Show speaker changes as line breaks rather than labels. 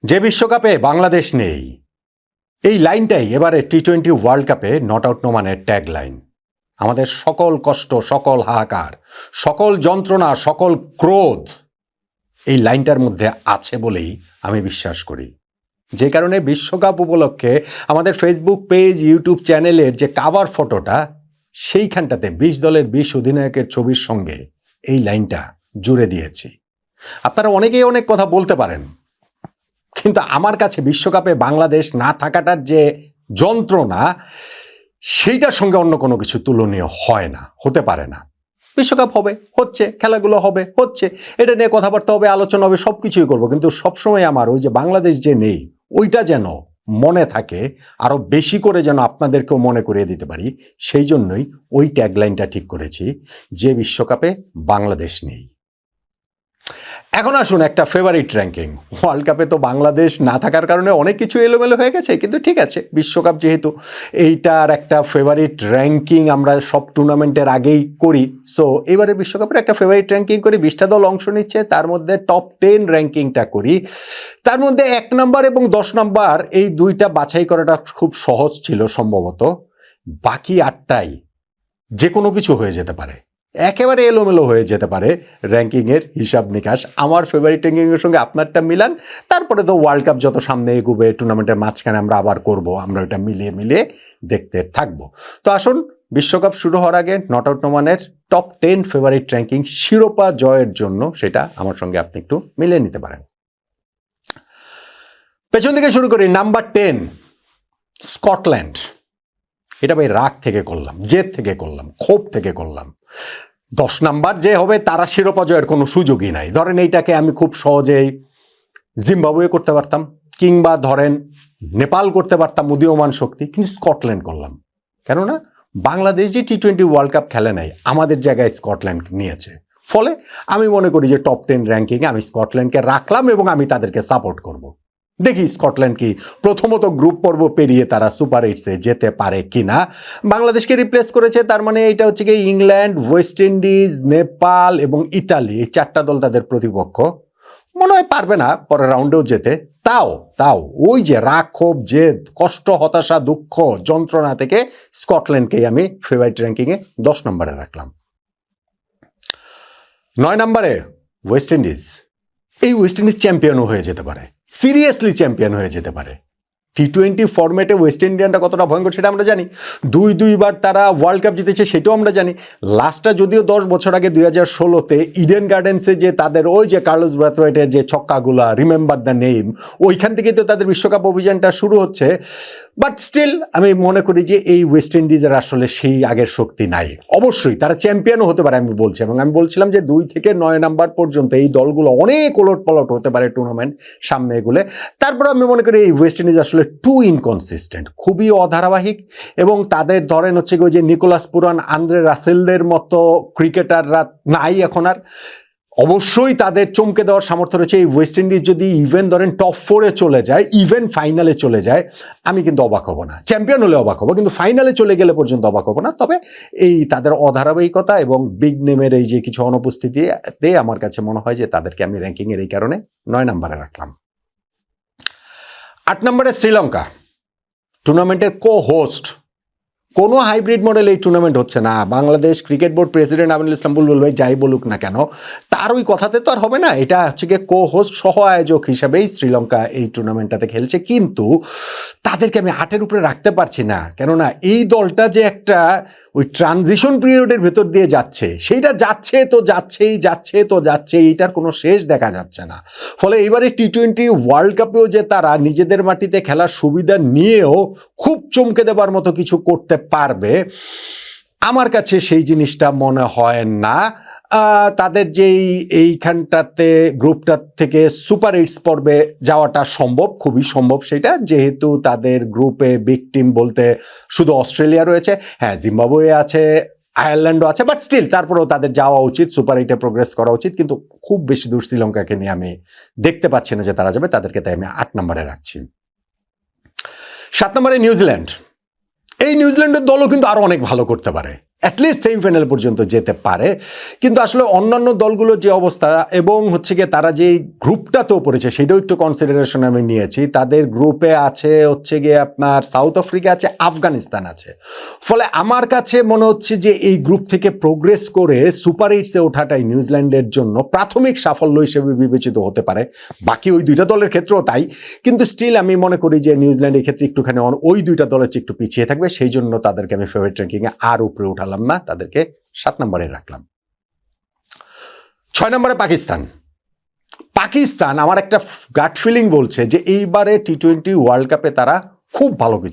যে বিশ্বকাপে বাংলাদেশ নেই, এই লাইনটাই এবারে টি-20 ওয়ার্ল্ড কাপে নট আউট নোমানের ট্যাগ লাইন। আমাদের সকল কষ্ট, সকল হাহাকার, সকল যন্ত্রণা, সকল ক্রোধ এই লাইনটার মধ্যে আছে বলেই আমি বিশ্বাস করি। যে কারণে বিশ্বকাপ উপলক্ষে আমাদের ফেসবুক পেজ, ইউটিউব চ্যানেলের যে কাভার ফটোটা, সেইখানটাতে 20 দলের 20 অধিনায়কের ছবির সঙ্গে এই লাইনটা জুড়ে দিয়েছি। আপনারা অনেকেই অনেক কথা বলতে পারেন, কিন্তু আমার কাছে বিশ্বকাপে বাংলাদেশ না থাকাটার যে যন্ত্রণা, সেইটার সঙ্গে অন্য কোনো কিছু তুলনীয় হয় না, হতে পারে না। বিশ্বকাপ হবে, হচ্ছে, খেলাগুলো হবে, হচ্ছে, এটা নিয়ে কথাবার্তা হবে, আলোচনা হবে, সব কিছুই করবো, কিন্তু সবসময় আমার ওই যে বাংলাদেশ যে নেই, ওইটা যেন মনে থাকে, আরও বেশি করে যেন আপনাদেরকেও মনে করিয়ে দিতে পারি, সেই জন্যই ওই ট্যাগলাইনটা ঠিক করেছি, যে বিশ্বকাপে বাংলাদেশ নেই। এখন আসুন একটা ফেভারিট র্যাঙ্কিং। ওয়ার্ল্ড কাপে তো বাংলাদেশ না থাকার কারণে অনেক কিছু এলোমেলো হয়ে গেছে, কিন্তু ঠিক আছে, বিশ্বকাপ যেহেতু, এইটার একটা ফেভারিট র্যাঙ্কিং আমরা সব টুর্নামেন্টের আগেই করি। সো এবারে বিশ্বকাপের একটা ফেভারিট র্যাঙ্কিং করি। 20টা দল অংশ নিচ্ছে, তার মধ্যে টপ 10 র্যাঙ্কিংটা করি। তার মধ্যে 1 নম্বর এবং 10 নম্বর এই দুইটা বাছাই করাটা খুব সহজ ছিল সম্ভবত। বাকি 8টাই যে কোনো কিছু হয়ে যেতে পারে, একেবারে এলোমেলো হয়ে যেতে পারে র্যাঙ্কিংয়ের হিসাব নিকাশ। আমার ফেভারিট র্যাঙ্কিংয়ের সঙ্গে আপনারটা মিলান, তারপরে তো ওয়ার্ল্ড কাপ যত সামনে এগোবে, টুর্নামেন্টের মাঝখানে আমরা আবার করব, আমরা ওইটা মিলিয়ে মিলিয়ে দেখতে থাকবো। তো আসুন, বিশ্বকাপ শুরু হওয়ার আগে নট আউট নোমানের টপ 10 ফেভারিট র্যাঙ্কিং শিরোপা জয়ের জন্য, সেটা আমার সঙ্গে আপনি একটু মিলিয়ে নিতে পারেন। পেছন থেকে শুরু করি। Number 10 Scotland. এটা ভাই রাগ থেকে করলাম, জেদ থেকে করলাম, ক্ষোভ থেকে করলাম। 10 নাম্বার যে হবে তারা শিরোপা জয়ের কোনো সুযোগই নাই। ধরেন এইটাকে আমি খুব সহজেই জিম্বাবুয়ে করতে পারতাম, কিংবা ধরেন নেপাল করতে পারতাম, উদীয়মান শক্তি, কিন্তু স্কটল্যান্ড করলাম। কেননা বাংলাদেশ যে টি-20 ওয়ার্ল্ড কাপ খেলে নাই, আমাদের জায়গায় স্কটল্যান্ড নিয়েছে। ফলে আমি মনে করি যে টপ 10 র্যাঙ্কিংয়ে আমি স্কটল্যান্ডকে রাখলাম এবং আমি তাদেরকে সাপোর্ট করব। দেখি স্কটল্যান্ড কি প্রথমত গ্রুপ পর্ব পেরিয়ে তারা সুপার 8-এ যেতে পারে কিনা। বাংলাদেশকে রিপ্লেস করেছে, তার মানে এটা হচ্ছে কি ইংল্যান্ড, ওয়েস্ট ইন্ডিজ, নেপাল এবং ইতালি, এই 4টা দল তাদের প্রতিপক্ষ। মনে হয় পারবে না পরের রাউন্ডেও যেতে। তাও ওই যে রাগ, ক্ষোভ, জেদ, কষ্ট, হতাশা, দুঃখ, যন্ত্রণা থেকে স্কটল্যান্ডকেই আমি ফেভারিট র্যাঙ্কিংয়ে 10 নম্বরে রাখলাম। 9 নম্বরে ওয়েস্ট ইন্ডিজ। এই ওয়েস্ট ইন্ডিজ চ্যাম্পিয়নও হয়ে যেতে পারে, সিরিয়াসলি চ্যাম্পিয়ন হয়ে যেতে পারে। টি-20 ফরম্যাটে ওয়েস্ট ইন্ডিয়ানরা কতটা ভয়ঙ্কর সেটা আমরা জানি। দুইবার তারা ওয়ার্ল্ড কাপ জিতেছে, সেটাও আমরা জানি। লাস্টটা যদিও 10 বছর আগে 2016-তে ইডেন গার্ডেন্সে যে তাদের ওই যে কার্লোস ব্রাথওয়েটের যে ছক্কাগুলা, রিমেম্বার দ্য নেম, ওইখান থেকেই তো তাদের বিশ্বকাপ অভিযানটা শুরু হচ্ছে। বাট স্টিল আমি মনে করি যে এই ওয়েস্ট ইন্ডিজের আসলে সেই আগের শক্তি নাই। অবশ্যই তারা চ্যাম্পিয়নও হতে পারে আমি বলছি, এবং আমি বলছিলাম যে 2 থেকে 9 নাম্বার পর্যন্ত এই দলগুলো অনেক ওলট পলট হতে পারে টুর্নামেন্ট সামনে এগুলো। তারপর আমি মনে করি এই ওয়েস্ট ইন্ডিজ আসলে টু ইনকনসিস্টেন্ট, খুবই অধারাবাহিক, এবং তাদের ধরেন হচ্ছে ওই যে নিকোলাস পুরান, আন্দ্রে রাসেলদের মতো ক্রিকেটাররা নাই এখন আর। অবশ্যই তাদের চমকে দেওয়ার সামর্থ্য রয়েছে। এই ওয়েস্ট ইন্ডিজ যদি ইভেন ধরেন টপ 4-এ চলে যায়, ইভেন ফাইনালে চলে যায়, আমি কিন্তু অবাক হব না। চ্যাম্পিয়ন হলে অবাক হবো, কিন্তু ফাইনালে চলে গেলে পর্যন্ত অবাক হব না। তবে এই তাদের অধারাবাহিকতা এবং বিগ নেমের এই যে কিছু অনুপস্থিতিতে আমার কাছে মনে হয় যে তাদেরকে আমি র্যাঙ্কিংয়ের এই কারণে 9 নম্বরে রাখলাম। 8 নম্বরে শ্রীলঙ্কা, টুর্নামেন্টের হোস্ট। কোনো হাইব্রিড মডেল এই টুর্নামেন্ট হচ্ছে না। Bangladesh cricket board president Aminul Islam Bulbul ভাই যাই বলুক না কেন, তার ওই কথাতে তো আর হবে না। এটা হচ্ছে গিয়ে হোস্ট সহ আয়োজক হিসাবেই শ্রীলঙ্কা এই টুর্নামেন্টটাতে খেলছে, কিন্তু তাদেরকে আমি 8-এর উপরে রাখতে পারছি না। কেননা এই দলটা যে একটা ওই ট্রানজিশন পিরিয়ডের ভেতর দিয়ে যাচ্ছে, সেইটা যাচ্ছে, এইটার কোনো শেষ দেখা যাচ্ছে না। ফলে এবারে টি-20 ওয়ার্ল্ড কাপেও যে তারা নিজেদের মাটিতে খেলার সুবিধা নিয়েও খুব চমকে দেবার মতো কিছু করতে পারবে, আমার কাছে সেই জিনিসটা মনে হয় না। তাদের যেই এইখানটাতে গ্রুপটা থেকে সুপার 8 পর্বে যাওয়াটা সম্ভব, খুবই সম্ভব সেটা, যেহেতু তাদের গ্রুপে বিগ টিম বলতে শুধু অস্ট্রেলিয়া রয়েছে, হ্যাঁ জিম্বাবুয়ে আছে, আয়ারল্যান্ডও আছে, বাট স্টিল তারপরেও তাদের যাওয়া উচিত, সুপার 8-এ প্রোগ্রেস করা উচিত। কিন্তু খুব বেশি দূর শ্রীলঙ্কাকে নিয়ে আমি দেখতে পাচ্ছি না যে তারা যাবে, তাদেরকে তাই আমি 8 নম্বরে রাখছি। 7 নম্বরে নিউজিল্যান্ড। এই নিউজিল্যান্ডের দলও কিন্তু আরো অনেক ভালো করতে পারে, অ্যাটলিস্ট সেমিফাইনাল পর্যন্ত যেতে পারে। কিন্তু আসলে অন্যান্য দলগুলোর যে অবস্থা এবং হচ্ছে গিয়ে তারা যে গ্রুপটাতেও পড়েছে সেটাও একটু কনসিডারেশন আমি নিয়েছি। তাদের গ্রুপে আছে হচ্ছে গিয়ে আপনার সাউথ আফ্রিকা আছে, আফগানিস্তান আছে। ফলে আমার কাছে মনে হচ্ছে যে এই গ্রুপ থেকে প্রোগ্রেস করে সুপার এইটসে ওঠাটাই নিউজিল্যান্ডের জন্য প্রাথমিক সাফল্য হিসেবে বিবেচিত হতে পারে। বাকি ওই দুইটা দলের ক্ষেত্রেও তাই, কিন্তু স্টিল আমি মনে করি যে নিউজিল্যান্ড এই ক্ষেত্রে একটুখানি ওই দুইটা দলের চেয়ে একটু পিছিয়ে থাকবে। সেই জন্য তাদেরকে আমি ফেভারিট র্যাঙ্কিংয়ে আর উপরে উঠালাম না, তাদেরকে 7 নম্বরে রাখলাম। 6 নম্বরে পাকিস্তান। পাকিস্তান আমার একটা গাট ফিলিং বলছে যে এইবারে টি-20 ওয়ার্ল্ড কাপে তারা খুব ভালো কিছু